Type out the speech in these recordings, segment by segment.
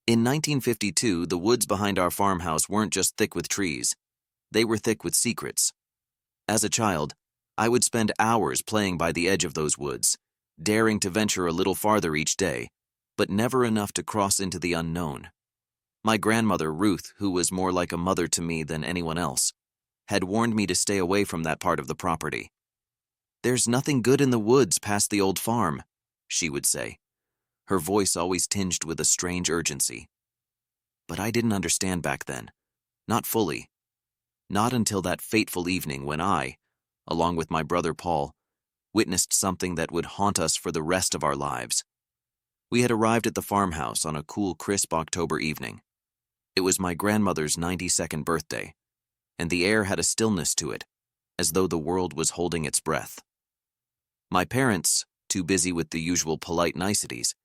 In 1952, the woods behind our farmhouse weren't just thick with trees. They were thick with secrets. As a child, I would spend hours playing by the edge of those woods, daring to venture a little farther each day, but never enough to cross into the unknown. My grandmother, Ruth, who was more like a mother to me than anyone else, had warned me to stay away from that part of the property. "There's nothing good in the woods past the old farm," she would say, her voice always tinged with a strange urgency. But I didn't understand back then. Not fully. Not until that fateful evening when I, along with my brother Paul, witnessed something that would haunt us for the rest of our lives. We had arrived at the farmhouse on a cool, crisp October evening. It was my grandmother's 92nd birthday, and the air had a stillness to it, as though the world was holding its breath. My parents, too busy with the usual polite niceties,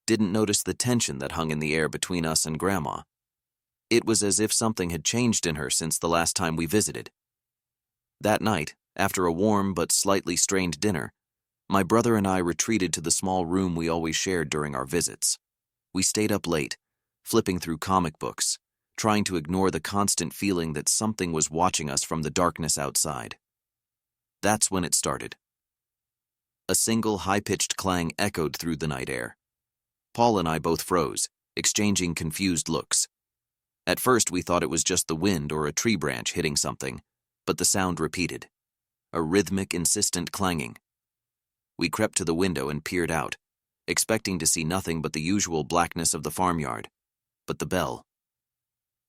didn't notice the tension that hung in the air between us and Grandma. It was as if something had changed in her since the last time we visited. That night, after a warm but slightly strained dinner, my brother and I retreated to the small room we always shared during our visits. We stayed up late, flipping through comic books, trying to ignore the constant feeling that something was watching us from the darkness outside. That's when it started. A single high-pitched clang echoed through the night air. Paul and I both froze, exchanging confused looks. At first we thought it was just the wind or a tree branch hitting something, but the sound repeated. A rhythmic, insistent clanging. We crept to the window and peered out, expecting to see nothing but the usual blackness of the farmyard. But the bell,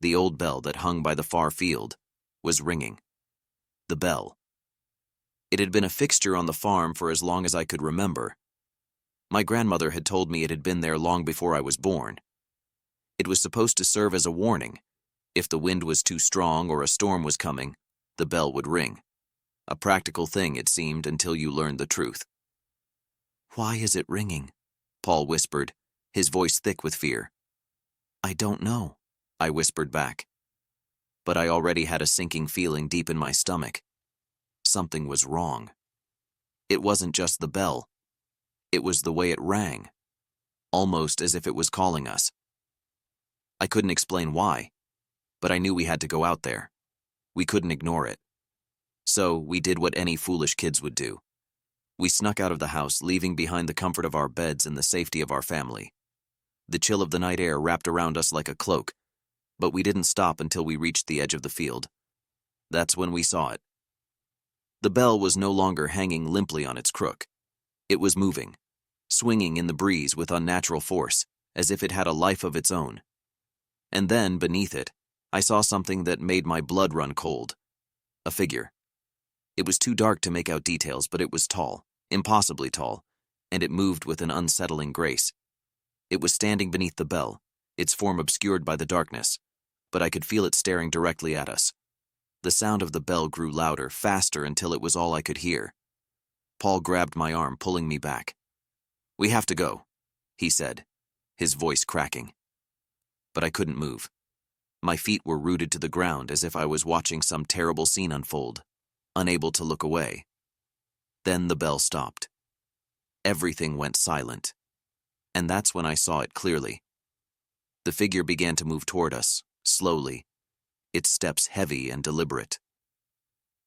the old bell that hung by the far field, was ringing. The bell. It had been a fixture on the farm for as long as I could remember. My grandmother had told me it had been there long before I was born. It was supposed to serve as a warning. If the wind was too strong or a storm was coming, the bell would ring. A practical thing, it seemed, until you learned the truth. "Why is it ringing?" Paul whispered, his voice thick with fear. "I don't know," I whispered back. But I already had a sinking feeling deep in my stomach. Something was wrong. It wasn't just the bell. It was the way it rang, almost as if it was calling us. I couldn't explain why, but I knew we had to go out there. We couldn't ignore it. So we did what any foolish kids would do. We snuck out of the house, leaving behind the comfort of our beds and the safety of our family. The chill of the night air wrapped around us like a cloak, but we didn't stop until we reached the edge of the field. That's when we saw it. The bell was no longer hanging limply on its crook. It was moving, swinging in the breeze with unnatural force, as if it had a life of its own. And then, beneath it, I saw something that made my blood run cold. A figure. It was too dark to make out details, but it was tall, impossibly tall, and it moved with an unsettling grace. It was standing beneath the bell, its form obscured by the darkness, but I could feel it staring directly at us. The sound of the bell grew louder, faster, until it was all I could hear. Paul grabbed my arm, pulling me back. "We have to go," he said, his voice cracking. But I couldn't move. My feet were rooted to the ground as if I was watching some terrible scene unfold, unable to look away. Then the bell stopped. Everything went silent. And that's when I saw it clearly. The figure began to move toward us, slowly, its steps heavy and deliberate.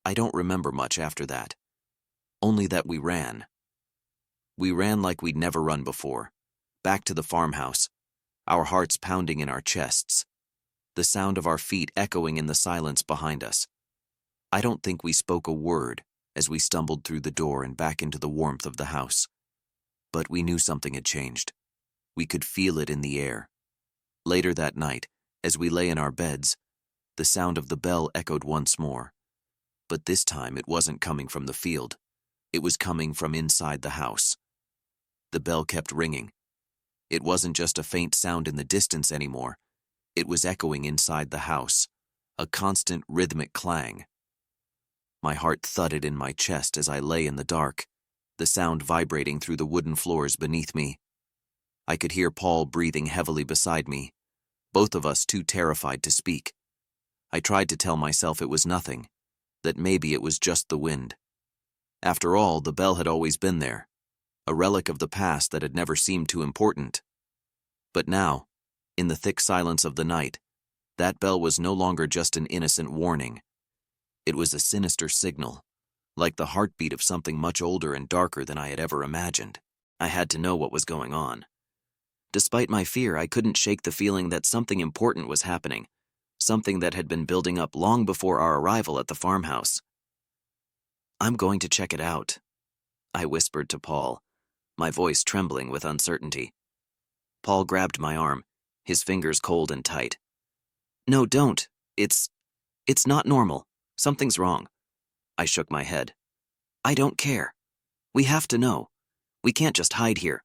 I don't remember much after that. Only that we ran. We ran like we'd never run before, back to the farmhouse, our hearts pounding in our chests, the sound of our feet echoing in the silence behind us. I don't think we spoke a word as we stumbled through the door and back into the warmth of the house. But we knew something had changed. We could feel it in the air. Later that night, as we lay in our beds, the sound of the bell echoed once more. But this time it wasn't coming from the field. It was coming from inside the house. The bell kept ringing. It wasn't just a faint sound in the distance anymore. It was echoing inside the house, a constant rhythmic clang. My heart thudded in my chest as I lay in the dark, the sound vibrating through the wooden floors beneath me. I could hear Paul breathing heavily beside me, both of us too terrified to speak. I tried to tell myself it was nothing, that maybe it was just the wind. After all, the bell had always been there, a relic of the past that had never seemed too important. But now, In the thick silence of the night, that bell was no longer just an innocent warning. It was a sinister signal, like the heartbeat of something much older and darker than I had ever imagined. I had to know what was going on. Despite my fear, I couldn't shake the feeling that something important was happening, something that had been building up long before our arrival at the farmhouse. "I'm going to check it out," I whispered to Paul, my voice trembling with uncertainty. Paul grabbed my arm, his fingers cold and tight. "No, don't. It's not normal. Something's wrong." I shook my head. "I don't care. We have to know. We can't just hide here."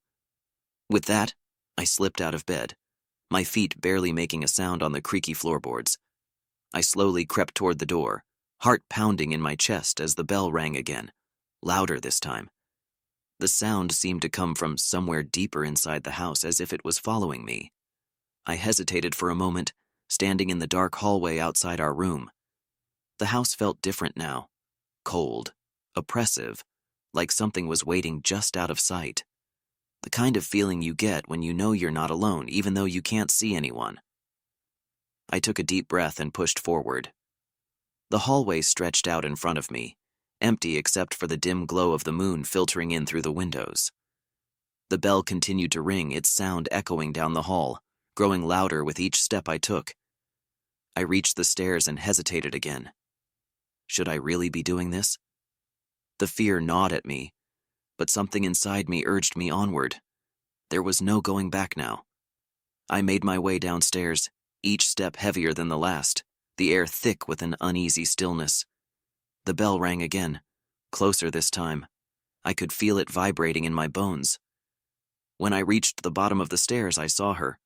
With that, I slipped out of bed, my feet barely making a sound on the creaky floorboards. I slowly crept toward the door, heart pounding in my chest as the bell rang again, louder this time. The sound seemed to come from somewhere deeper inside the house, as if it was following me. I hesitated for a moment, standing in the dark hallway outside our room. The house felt different now, cold, oppressive, like something was waiting just out of sight. The kind of feeling you get when you know you're not alone, even though you can't see anyone. I took a deep breath and pushed forward. The hallway stretched out in front of me, empty except for the dim glow of the moon filtering in through the windows. The bell continued to ring, its sound echoing down the hall, growing louder with each step I took. I reached the stairs and hesitated again. Should I really be doing this? The fear gnawed at me, but something inside me urged me onward. There was no going back now. I made my way downstairs, each step heavier than the last, the air thick with an uneasy stillness. The bell rang again, closer this time. I could feel it vibrating in my bones. When I reached the bottom of the stairs, I saw her.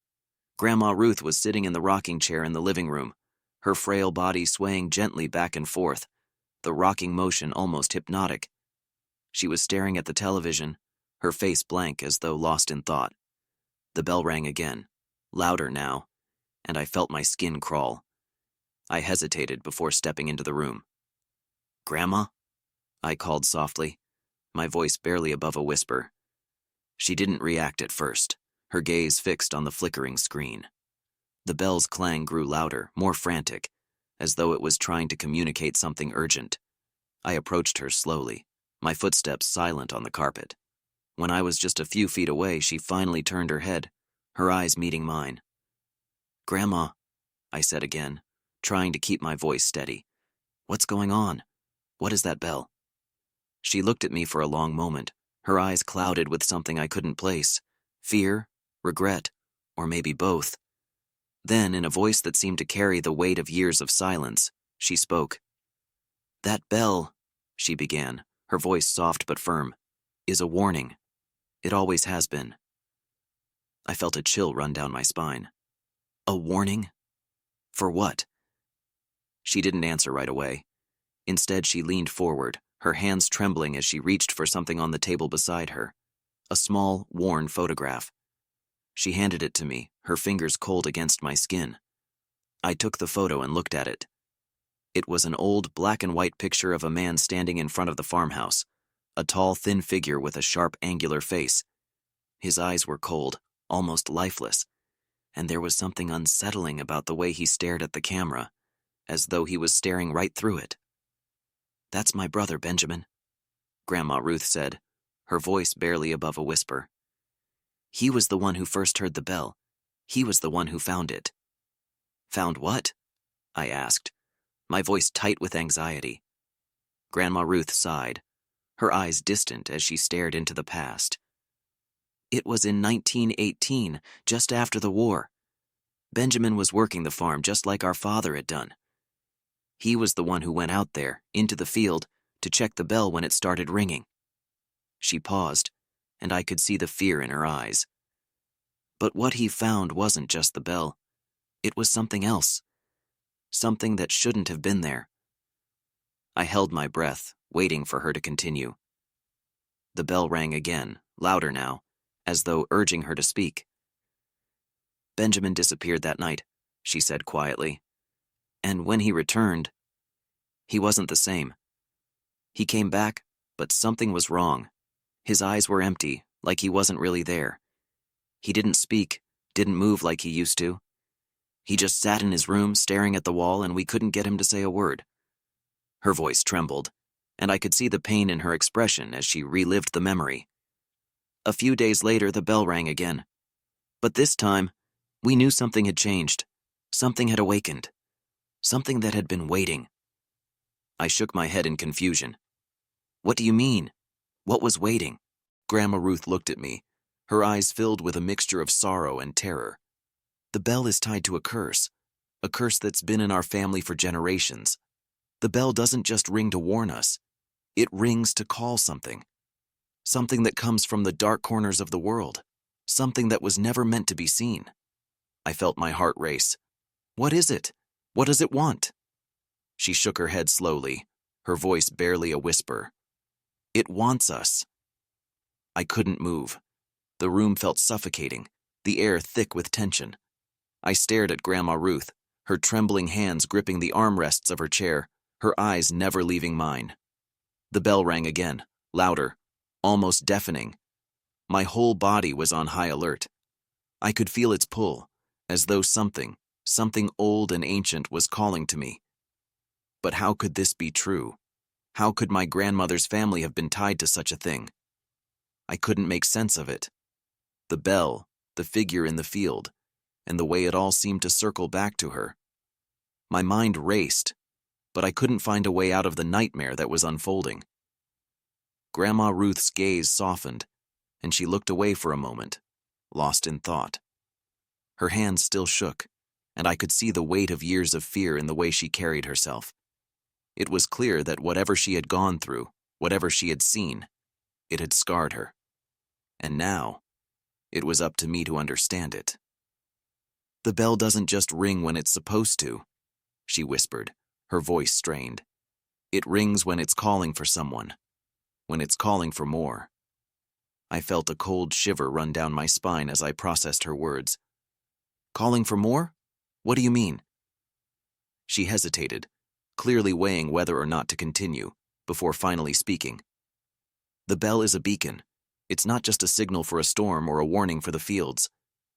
Grandma Ruth was sitting in the rocking chair in the living room, her frail body swaying gently back and forth, the rocking motion almost hypnotic. She was staring at the television, her face blank as though lost in thought. The bell rang again, louder now, and I felt my skin crawl. I hesitated before stepping into the room. "Grandma?" I called softly, my voice barely above a whisper. She didn't react at first, her gaze fixed on the flickering screen. The bell's clang grew louder, more frantic, as though it was trying to communicate something urgent. I approached her slowly, my footsteps silent on the carpet. When I was just a few feet away, she finally turned her head, her eyes meeting mine. "Grandma," I said again, trying to keep my voice steady. "What's going on? What is that bell?" She looked at me for a long moment, her eyes clouded with something I couldn't place. Fear, regret, or maybe both. Then, in a voice that seemed to carry the weight of years of silence, she spoke. "That bell," she began, her voice soft but firm, "is a warning. It always has been." I felt a chill run down my spine. A warning? For what? She didn't answer right away. Instead, she leaned forward, her hands trembling as she reached for something on the table beside her. A small, worn photograph. She handed it to me, her fingers cold against my skin. I took the photo and looked at it. It was an old black and white picture of a man standing in front of the farmhouse, a tall, thin figure with a sharp, angular face. His eyes were cold, almost lifeless, and there was something unsettling about the way he stared at the camera, as though he was staring right through it. "That's my brother, Benjamin," Grandma Ruth said, her voice barely above a whisper. "He was the one who first heard the bell. He was the one who found it." "Found what?" I asked, my voice tight with anxiety. Grandma Ruth sighed, her eyes distant as she stared into the past. "It was in 1918, just after the war. Benjamin was working the farm just like our father had done. He was the one who went out there, into the field, to check the bell when it started ringing." She paused, and I could see the fear in her eyes. But what he found wasn't just the bell. It was something else. Something that shouldn't have been there. I held my breath, waiting for her to continue. The bell rang again, louder now, as though urging her to speak. "Benjamin disappeared that night," she said quietly. "And when he returned, he wasn't the same. He came back, but something was wrong. His eyes were empty, like he wasn't really there. He didn't speak, Didn't move like he used to. He just sat in his room staring at the wall and we couldn't get him to say a word. Her voice trembled, and I could see the pain in her expression as she relived the memory. A few days later, the bell rang again. But this time, we knew something had changed. Something had awakened. Something that had been waiting. I shook my head in confusion. What do you mean? What was waiting? Grandma Ruth looked at me, her eyes filled with a mixture of sorrow and terror. The bell is tied to a curse that's been in our family for generations. The bell doesn't just ring to warn us. It rings to call something. Something that comes from the dark corners of the world. Something that was never meant to be seen. I felt my heart race. What is it? What does it want? She shook her head slowly, her voice barely a whisper. It wants us. I couldn't move. The room felt suffocating, the air thick with tension. I stared at Grandma Ruth, her trembling hands gripping the armrests of her chair, her eyes never leaving mine. The bell rang again, louder, almost deafening. My whole body was on high alert. I could feel its pull, as though something old and ancient was calling to me. But how could this be true? How could my grandmother's family have been tied to such a thing? I couldn't make sense of it. The bell, the figure in the field, and the way it all seemed to circle back to her. My mind raced, but I couldn't find a way out of the nightmare that was unfolding. Grandma Ruth's gaze softened, and she looked away for a moment, lost in thought. Her hands still shook, and I could see the weight of years of fear in the way she carried herself. It was clear that whatever she had gone through, whatever she had seen, it had scarred her. And now, it was up to me to understand it. The bell doesn't just ring when it's supposed to, she whispered, her voice strained. It rings when it's calling for someone, when it's calling for more. I felt a cold shiver run down my spine as I processed her words. Calling for more? What do you mean? She hesitated, clearly weighing whether or not to continue, before finally speaking. The bell is a beacon. It's not just a signal for a storm or a warning for the fields.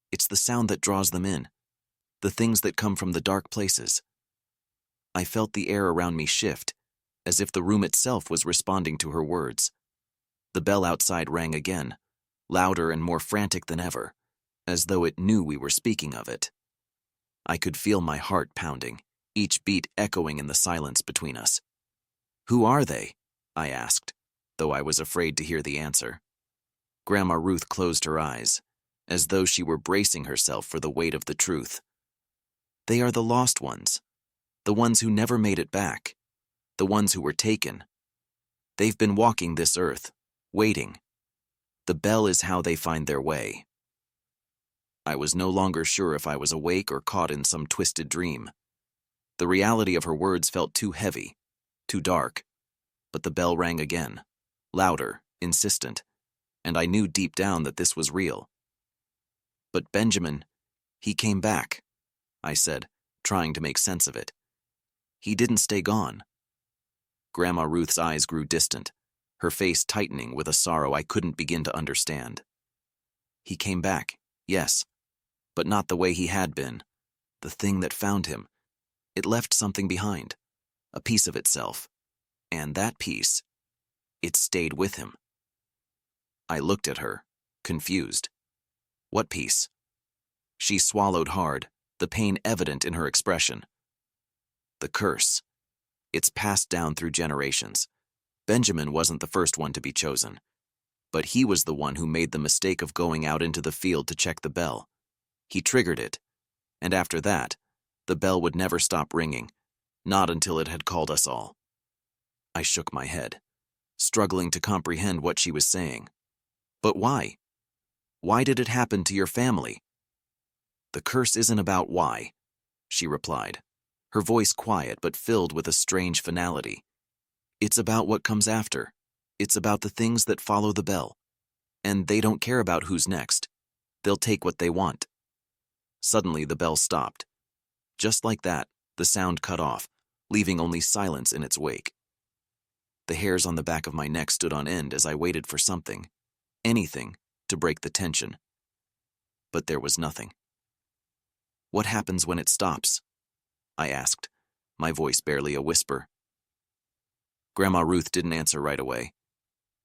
It's the sound that draws them in, the things that come from the dark places. I felt the air around me shift, as if the room itself was responding to her words. The bell outside rang again, louder and more frantic than ever, as though it knew we were speaking of it. I could feel my heart pounding, each beat echoing in the silence between us. Who are they? I asked, though I was afraid to hear the answer. Grandma Ruth closed her eyes, as though she were bracing herself for the weight of the truth. They are the lost ones, the ones who never made it back, the ones who were taken. They've been walking this earth, waiting. The bell is how they find their way. I was no longer sure if I was awake or caught in some twisted dream. The reality of her words felt too heavy, too dark, but the bell rang again, louder, insistent, and I knew deep down that this was real. But Benjamin, he came back, I said, trying to make sense of it. He didn't stay gone. Grandma Ruth's eyes grew distant, her face tightening with a sorrow I couldn't begin to understand. He came back, yes, but not the way he had been. The thing that found him, it left something behind, a piece of itself, and that piece, it stayed with him. I looked at her, confused. What piece? She swallowed hard, the pain evident in her expression. The curse. It's passed down through generations. Benjamin wasn't the first one to be chosen, but he was the one who made the mistake of going out into the field to check the bell. He triggered it, and after that, the bell would never stop ringing, not until it had called us all. I shook my head, struggling to comprehend what she was saying. But why? Why did it happen to your family? The curse isn't about why, she replied, her voice quiet but filled with a strange finality. It's about what comes after. It's about the things that follow the bell. And they don't care about who's next. They'll take what they want. Suddenly the bell stopped. Just like that, the sound cut off, leaving only silence in its wake. The hairs on the back of my neck stood on end as I waited for something, anything, to break the tension. But there was nothing. What happens when it stops? I asked, my voice barely a whisper. Grandma Ruth didn't answer right away.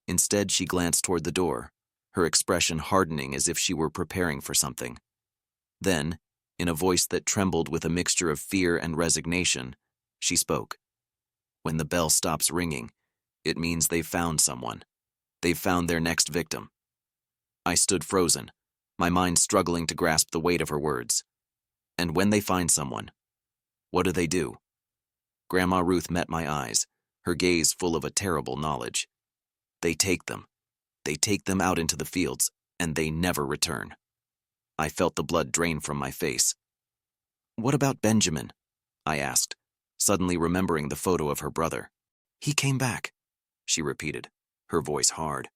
Instead, she glanced toward the door, her expression hardening as if she were preparing for something. Then, in a voice that trembled with a mixture of fear and resignation, she spoke. When the bell stops ringing, it means they've found someone. They've found their next victim. I stood frozen, my mind struggling to grasp the weight of her words. And when they find someone, what do? Grandma Ruth met my eyes, her gaze full of a terrible knowledge. They take them. They take them out into the fields, and they never return. I felt the blood drain from my face. What about Benjamin? I asked, suddenly remembering the photo of her brother. He came back, she repeated, her voice hard.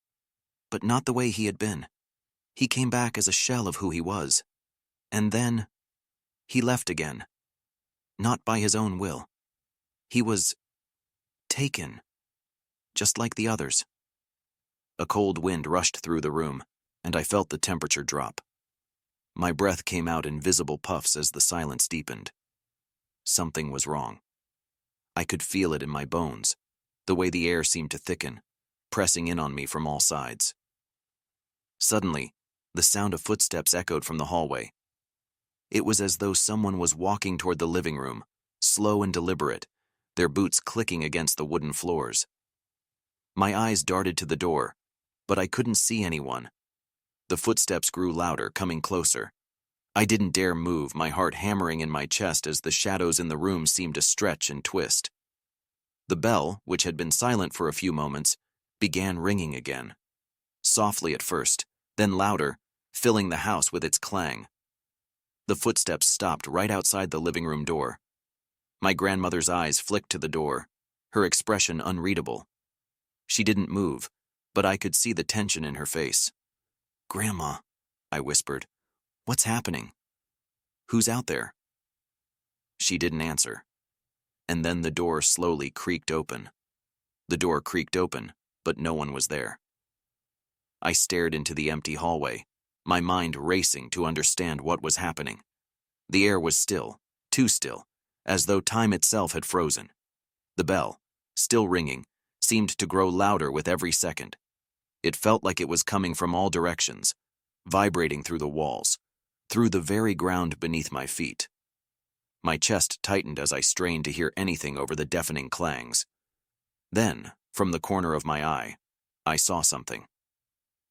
But not the way he had been. He came back as a shell of who he was. And then, he left again. Not by his own will. He was taken, just like the others. A cold wind rushed through the room, and I felt the temperature drop. My breath came out in visible puffs as the silence deepened. Something was wrong. I could feel it in my bones, the way the air seemed to thicken, pressing in on me from all sides. Suddenly, the sound of footsteps echoed from the hallway. It was as though someone was walking toward the living room, slow and deliberate, their boots clicking against the wooden floors. My eyes darted to the door, but I couldn't see anyone. The footsteps grew louder, coming closer. I didn't dare move, my heart hammering in my chest as the shadows in the room seemed to stretch and twist. The bell, which had been silent for a few moments, began ringing again. Softly at first, then louder, filling the house with its clang. The footsteps stopped right outside the living room door. My grandmother's eyes flicked to the door, her expression unreadable. She didn't move, but I could see the tension in her face. "Grandma," I whispered, "what's happening? Who's out there?" She didn't answer. And then the door slowly creaked open. The door creaked open, but no one was there. I stared into the empty hallway, my mind racing to understand what was happening. The air was still, too still, as though time itself had frozen. The bell, still ringing, seemed to grow louder with every second. It felt like it was coming from all directions, vibrating through the walls, through the very ground beneath my feet. My chest tightened as I strained to hear anything over the deafening clangs. Then, from the corner of my eye, I saw something.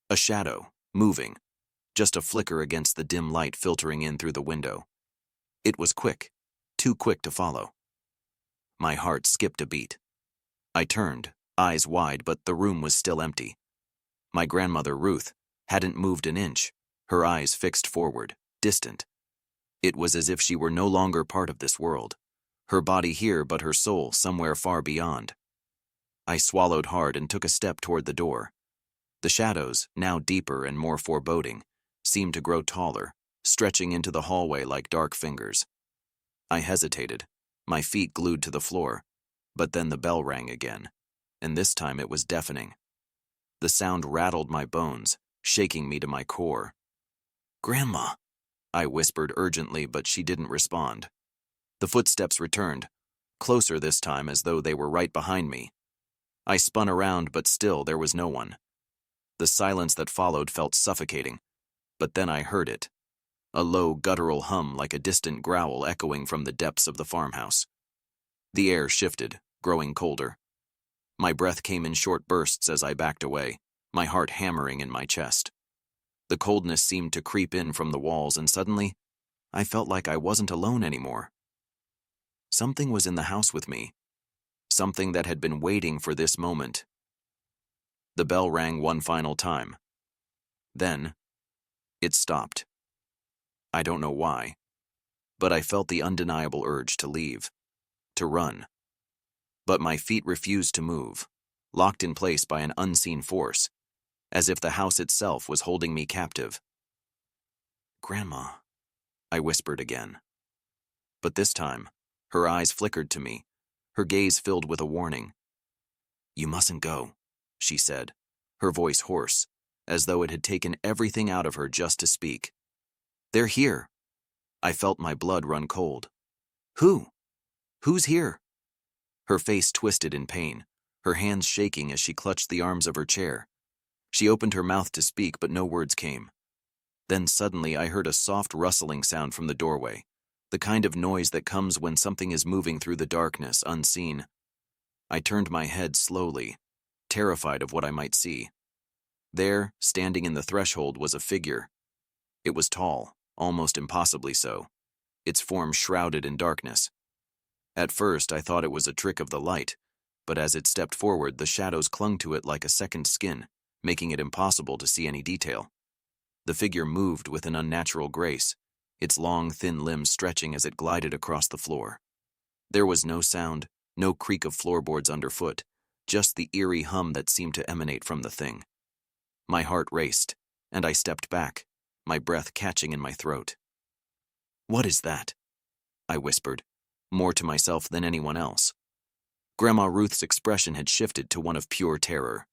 A shadow, moving, just a flicker against the dim light filtering in through the window. It was quick, too quick to follow. My heart skipped a beat. I turned, eyes wide, but the room was still empty. My grandmother, Ruth, hadn't moved an inch, her eyes fixed forward, distant. It was as if she were no longer part of this world, her body here but her soul somewhere far beyond. I swallowed hard and took a step toward the door. The shadows, now deeper and more foreboding, seemed to grow taller, stretching into the hallway like dark fingers. I hesitated, my feet glued to the floor, but then the bell rang again, and this time it was deafening. The sound rattled my bones, shaking me to my core. "Grandma," I whispered urgently, but she didn't respond. The footsteps returned, closer this time as though they were right behind me. I spun around, but still there was no one. The silence that followed felt suffocating, but then I heard it. A low, guttural hum like a distant growl echoing from the depths of the farmhouse. The air shifted, growing colder. My breath came in short bursts as I backed away, my heart hammering in my chest. The coldness seemed to creep in from the walls, and suddenly, I felt like I wasn't alone anymore. Something was in the house with me, something that had been waiting for this moment. The bell rang one final time. Then, it stopped. I don't know why, but I felt the undeniable urge to leave, to run. But my feet refused to move, locked in place by an unseen force, as if the house itself was holding me captive. "Grandma," I whispered again. But this time, her eyes flickered to me, her gaze filled with a warning. "You mustn't go," she said, her voice hoarse, as though it had taken everything out of her just to speak. "They're here." I felt my blood run cold. Who? Who's here? Her face twisted in pain, her hands shaking as she clutched the arms of her chair. She opened her mouth to speak, but no words came. Then suddenly I heard a soft rustling sound from the doorway, the kind of noise that comes when something is moving through the darkness, unseen. I turned my head slowly, terrified of what I might see. There, standing in the threshold, was a figure. It was tall, almost impossibly so, its form shrouded in darkness. At first, I thought it was a trick of the light, but as it stepped forward, the shadows clung to it like a second skin, making it impossible to see any detail. The figure moved with an unnatural grace, its long, thin limbs stretching as it glided across the floor. There was no sound, no creak of floorboards underfoot, just the eerie hum that seemed to emanate from the thing. My heart raced, and I stepped back, my breath catching in my throat. "What is that?" I whispered, more to myself than anyone else. Grandma Ruth's expression had shifted to one of pure terror.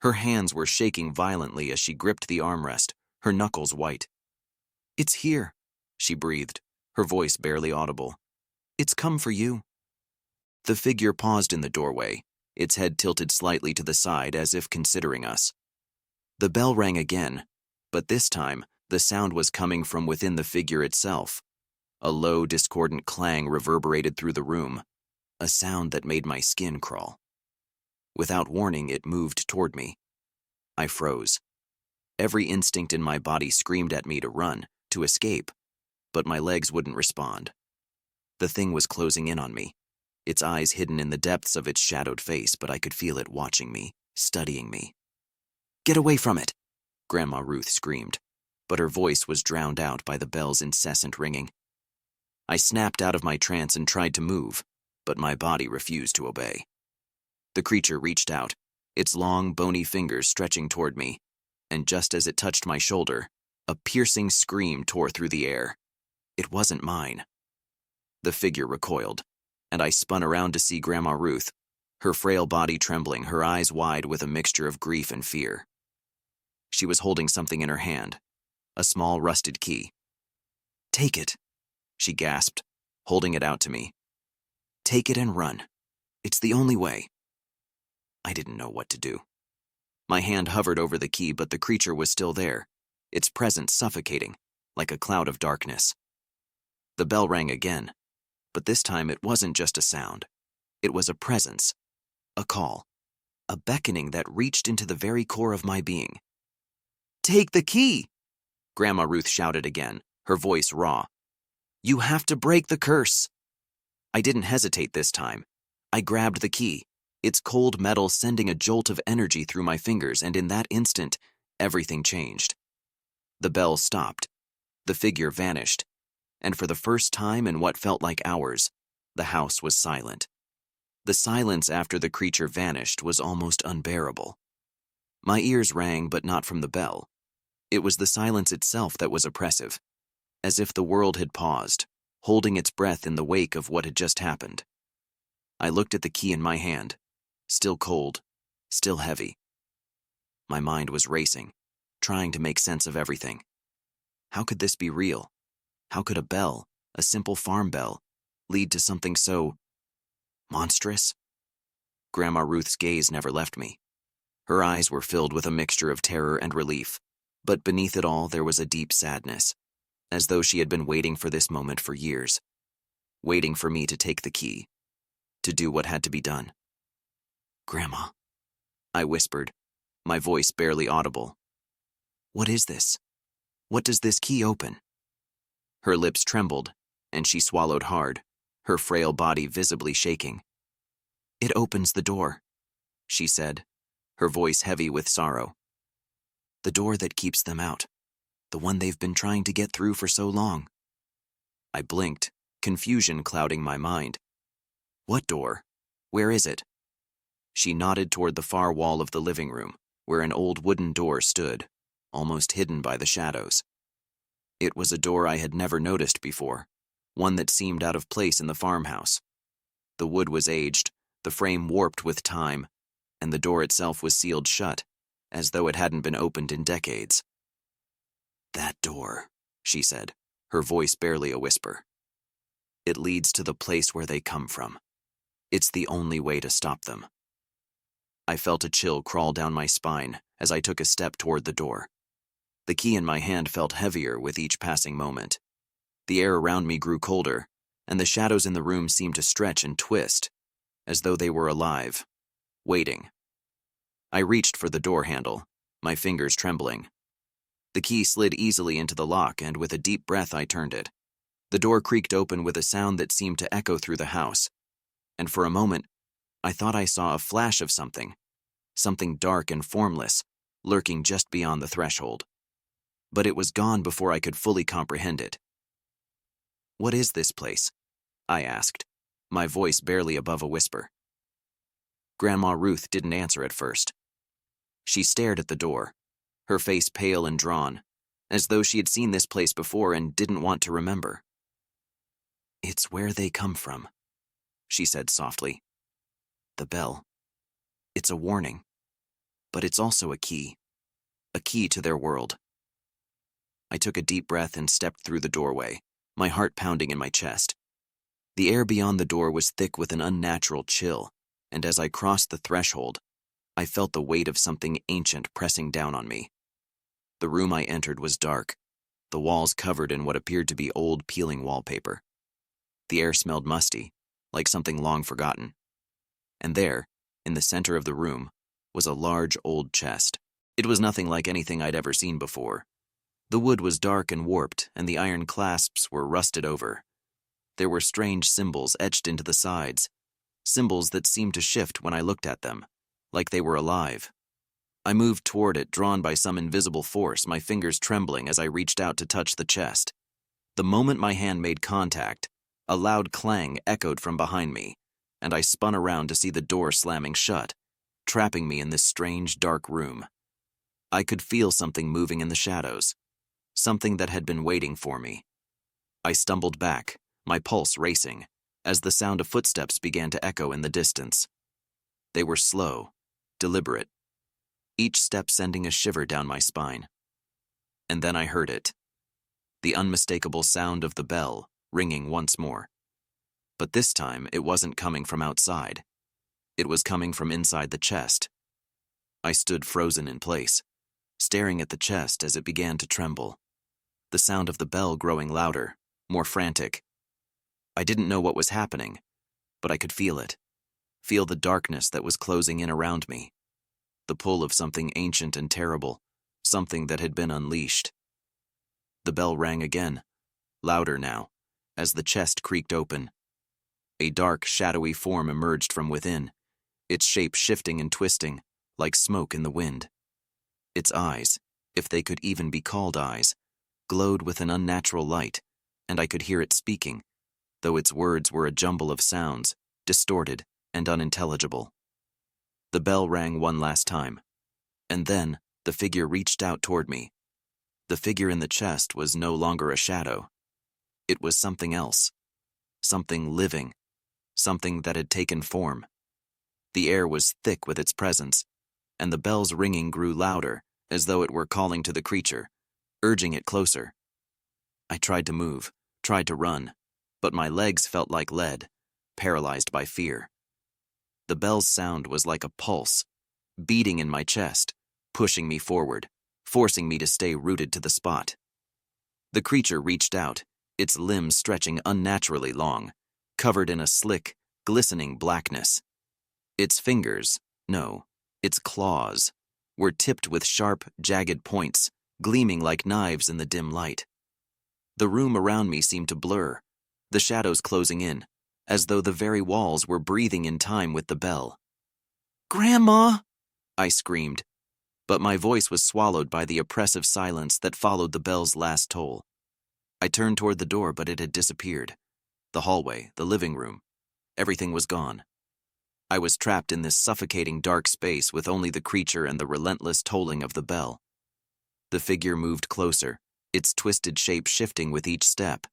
Her hands were shaking violently as she gripped the armrest, her knuckles white. "It's here," she breathed, her voice barely audible. "It's come for you." The figure paused in the doorway, its head tilted slightly to the side as if considering us. The bell rang again, but this time the sound was coming from within the figure itself. A low, discordant clang reverberated through the room, a sound that made my skin crawl. Without warning, it moved toward me. I froze. Every instinct in my body screamed at me to run, to escape, but my legs wouldn't respond. The thing was closing in on me, its eyes hidden in the depths of its shadowed face, but I could feel it watching me, studying me. "Get away from it!" Grandma Ruth screamed, but her voice was drowned out by the bell's incessant ringing. I snapped out of my trance and tried to move, but my body refused to obey. The creature reached out, its long, bony fingers stretching toward me, and just as it touched my shoulder, a piercing scream tore through the air. It wasn't mine. The figure recoiled, and I spun around to see Grandma Ruth, her frail body trembling, her eyes wide with a mixture of grief and fear. She was holding something in her hand, a small rusted key. "Take it," she gasped, holding it out to me. "Take it and run. It's the only way." I didn't know what to do. My hand hovered over the key, but the creature was still there, its presence suffocating, like a cloud of darkness. The bell rang again, but this time it wasn't just a sound. It was a presence, a call, a beckoning that reached into the very core of my being. "Take the key!" Grandma Ruth shouted again, her voice raw. "You have to break the curse." I didn't hesitate this time. I grabbed the key, its cold metal sending a jolt of energy through my fingers, and in that instant, everything changed. The bell stopped, the figure vanished, and for the first time in what felt like hours, the house was silent. The silence after the creature vanished was almost unbearable. My ears rang, but not from the bell. It was the silence itself that was oppressive, as if the world had paused, holding its breath in the wake of what had just happened. I looked at the key in my hand, still cold, still heavy. My mind was racing, trying to make sense of everything. How could this be real? How could a bell, a simple farm bell, lead to something so monstrous? Grandma Ruth's gaze never left me. Her eyes were filled with a mixture of terror and relief, but beneath it all there was a deep sadness, as though she had been waiting for this moment for years, waiting for me to take the key, to do what had to be done. "Grandma," I whispered, my voice barely audible. "What is this? What does this key open?" Her lips trembled, and she swallowed hard, her frail body visibly shaking. "It opens the door," she said, her voice heavy with sorrow. "The door that keeps them out, the one they've been trying to get through for so long." I blinked, confusion clouding my mind. "What door? Where is it?" She nodded toward the far wall of the living room, where an old wooden door stood, almost hidden by the shadows. It was a door I had never noticed before, one that seemed out of place in the farmhouse. The wood was aged, the frame warped with time, and the door itself was sealed shut, as though it hadn't been opened in decades. "That door," she said, her voice barely a whisper. "It leads to the place where they come from. It's the only way to stop them." I felt a chill crawl down my spine as I took a step toward the door. The key in my hand felt heavier with each passing moment. The air around me grew colder, and the shadows in the room seemed to stretch and twist, as though they were alive, waiting. I reached for the door handle, my fingers trembling. The key slid easily into the lock, and with a deep breath I turned it. The door creaked open with a sound that seemed to echo through the house, and for a moment, I thought I saw a flash of something dark and formless, lurking just beyond the threshold. But it was gone before I could fully comprehend it. "What is this place?" I asked, my voice barely above a whisper. Grandma Ruth didn't answer at first. She stared at the door, her face pale and drawn, as though she had seen this place before and didn't want to remember. "It's where they come from," she said softly. "The bell. It's a warning, but it's also a key to their world." I took a deep breath and stepped through the doorway, my heart pounding in my chest. The air beyond the door was thick with an unnatural chill, and as I crossed the threshold, I felt the weight of something ancient pressing down on me. The room I entered was dark, the walls covered in what appeared to be old peeling wallpaper. The air smelled musty, like something long forgotten. And there, in the center of the room, was a large old chest. It was nothing like anything I'd ever seen before. The wood was dark and warped, and the iron clasps were rusted over. There were strange symbols etched into the sides, symbols that seemed to shift when I looked at them, like they were alive. I moved toward it, drawn by some invisible force, my fingers trembling as I reached out to touch the chest. The moment my hand made contact, a loud clang echoed from behind me, and I spun around to see the door slamming shut, trapping me in this strange, dark room. I could feel something moving in the shadows, something that had been waiting for me. I stumbled back, my pulse racing, as the sound of footsteps began to echo in the distance. They were slow, deliberate, each step sending a shiver down my spine. And then I heard it, the unmistakable sound of the bell ringing once more. But this time it wasn't coming from outside. It was coming from inside the chest. I stood frozen in place, staring at the chest as it began to tremble, the sound of the bell growing louder, more frantic. I didn't know what was happening, but I could feel it, feel the darkness that was closing in around me, the pull of something ancient and terrible, something that had been unleashed. The bell rang again, louder now, as the chest creaked open. A dark, shadowy form emerged from within, its shape shifting and twisting, like smoke in the wind. Its eyes, if they could even be called eyes, glowed with an unnatural light, and I could hear it speaking, though its words were a jumble of sounds, distorted and unintelligible. The bell rang one last time, and then the figure reached out toward me. The figure in the chest was no longer a shadow. It was something else, something living, something that had taken form. The air was thick with its presence, and the bell's ringing grew louder, as though it were calling to the creature, urging it closer. I tried to move, tried to run, but my legs felt like lead, paralyzed by fear. The bell's sound was like a pulse, beating in my chest, pushing me forward, forcing me to stay rooted to the spot. The creature reached out, its limbs stretching unnaturally long, covered in a slick, glistening blackness. Its fingers, no, its claws, were tipped with sharp, jagged points, gleaming like knives in the dim light. The room around me seemed to blur, the shadows closing in, as though the very walls were breathing in time with the bell. "Grandma!" I screamed, but my voice was swallowed by the oppressive silence that followed the bell's last toll. I turned toward the door, but it had disappeared. The hallway, the living room, everything was gone. I was trapped in this suffocating dark space with only the creature and the relentless tolling of the bell. The figure moved closer, its twisted shape shifting with each step,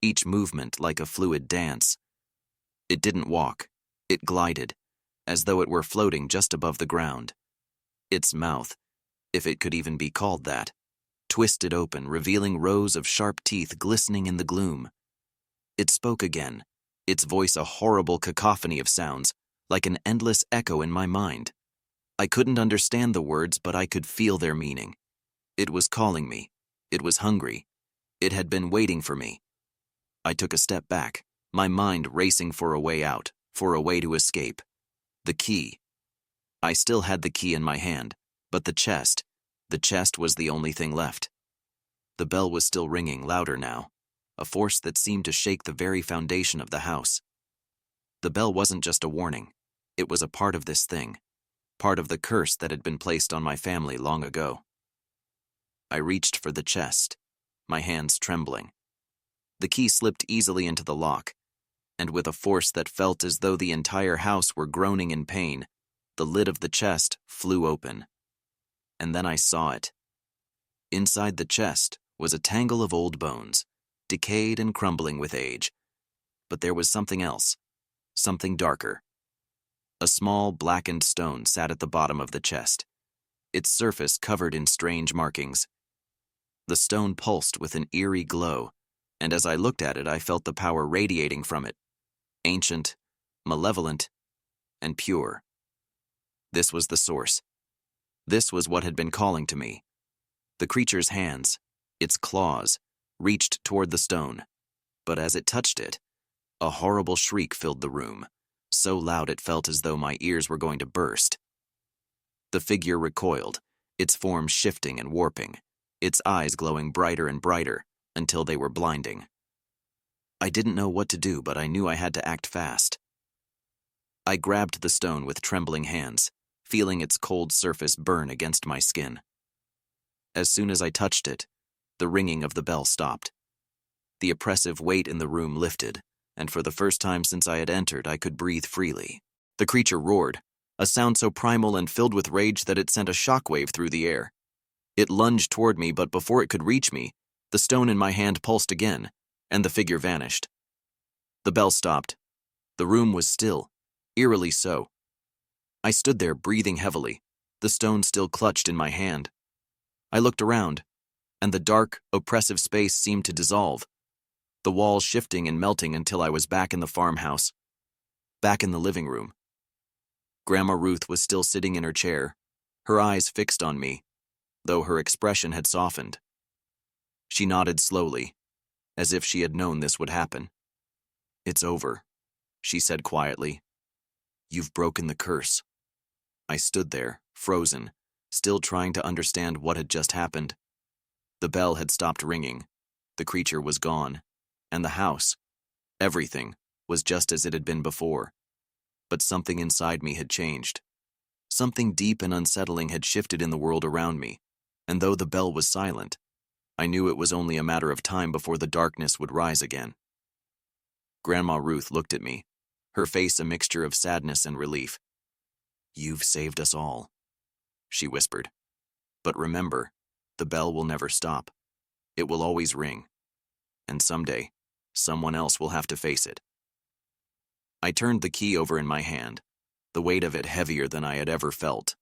each movement like a fluid dance. It didn't walk, it glided, as though it were floating just above the ground. Its mouth, if it could even be called that, twisted open, revealing rows of sharp teeth glistening in the gloom. It spoke again, its voice a horrible cacophony of sounds, like an endless echo in my mind. I couldn't understand the words, but I could feel their meaning. It was calling me. It was hungry. It had been waiting for me. I took a step back, my mind racing for a way out, for a way to escape. The key. I still had the key in my hand, but the chest was the only thing left. The bell was still ringing, louder now, a force that seemed to shake the very foundation of the house. The bell wasn't just a warning. It was a part of this thing, part of the curse that had been placed on my family long ago. I reached for the chest, my hands trembling. The key slipped easily into the lock, and with a force that felt as though the entire house were groaning in pain, the lid of the chest flew open. And then I saw it. Inside the chest was a tangle of old bones, decayed and crumbling with age. But there was something else, something darker. A small, blackened stone sat at the bottom of the chest, its surface covered in strange markings. The stone pulsed with an eerie glow, and as I looked at it, I felt the power radiating from it, ancient, malevolent, and pure. This was the source. This was what had been calling to me. The creature's hands, its claws, reached toward the stone, but as it touched it, a horrible shriek filled the room, so loud it felt as though my ears were going to burst. The figure recoiled, its form shifting and warping, its eyes glowing brighter and brighter until they were blinding. I didn't know what to do, but I knew I had to act fast. I grabbed the stone with trembling hands, feeling its cold surface burn against my skin. As soon as I touched it, the ringing of the bell stopped. The oppressive weight in the room lifted, and for the first time since I had entered, I could breathe freely. The creature roared, a sound so primal and filled with rage that it sent a shockwave through the air. It lunged toward me, but before it could reach me, the stone in my hand pulsed again, and the figure vanished. The bell stopped. The room was still, eerily so. I stood there, breathing heavily, the stone still clutched in my hand. I looked around, and the dark, oppressive space seemed to dissolve, the walls shifting and melting until I was back in the farmhouse, back in the living room. Grandma Ruth was still sitting in her chair, her eyes fixed on me, though her expression had softened. She nodded slowly, as if she had known this would happen. "It's over," she said quietly. "You've broken the curse." I stood there, frozen, still trying to understand what had just happened. The bell had stopped ringing, the creature was gone, and the house, everything, was just as it had been before. But something inside me had changed. Something deep and unsettling had shifted in the world around me, and though the bell was silent, I knew it was only a matter of time before the darkness would rise again. Grandma Ruth looked at me, her face a mixture of sadness and relief. "You've saved us all," she whispered. "But remember, the bell will never stop. It will always ring. And someday, someone else will have to face it." I turned the key over in my hand, the weight of it heavier than I had ever felt.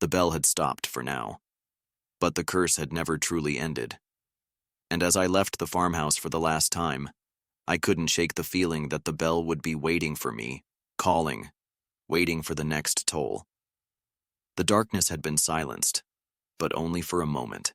The bell had stopped for now, but the curse had never truly ended. And as I left the farmhouse for the last time, I couldn't shake the feeling that the bell would be waiting for me, calling, waiting for the next toll. The darkness had been silenced, but only for a moment.